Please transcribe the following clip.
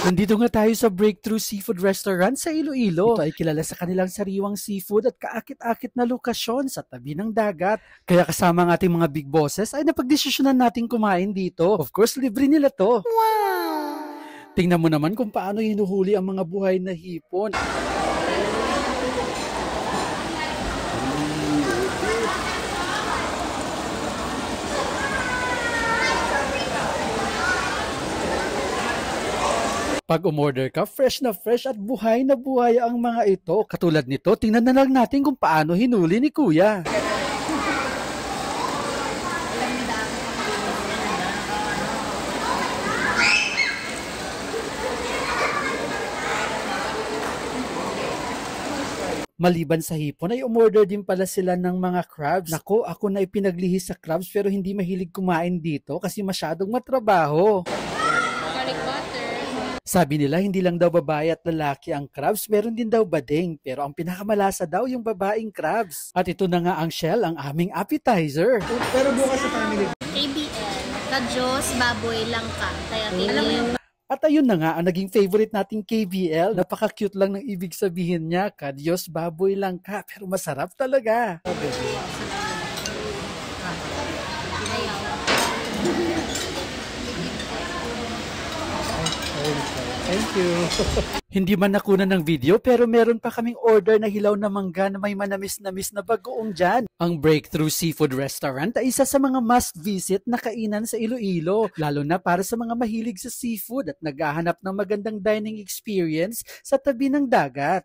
Nandito nga tayo sa Breakthrough Seafood Restaurant sa Iloilo. Ito ay kilala sa kanilang sariwang seafood at kaakit-akit na lokasyon sa tabi ng dagat. Kaya kasama ang ating mga big bosses ay napagdesisyonan natin kumain dito. Of course, libre nila to. Wow! Tingnan mo naman kung paano hinuhuli ang mga buhay na hipon. Pag umorder ka, fresh na fresh at buhay na buhay ang mga ito. Katulad nito, tingnan na lang natin kung paano hinuli ni Kuya. Maliban sa hipon ay umorder din pala sila ng mga crabs. Nako, ako na ipinaglihi sa crabs pero hindi mahilig kumain dito kasi masyadong matrabaho. Sabi nila hindi lang daw babae at lalaki ang crabs, meron din daw bading. Pero ang pinakamalasa daw yung babaeng crabs. At ito na nga ang shell, ang aming appetizer. Pero bukas sa family. KBL, Kajos Baboy Langka. Alam mo yung at ayun na nga, ang naging favorite nating KBL. Napaka-cute lang ng ibig sabihin niya. Kadyos baboy lang ka, pero masarap talaga. Thank you. Hindi man nakunan ng video pero meron pa kaming order na hilaw na mangga na may manamis-namis na bagoong dyan. Ang Breakthrough Seafood Restaurant ay isa sa mga must-visit na kainan sa Iloilo, lalo na para sa mga mahilig sa seafood at naghahanap ng magandang dining experience sa tabi ng dagat.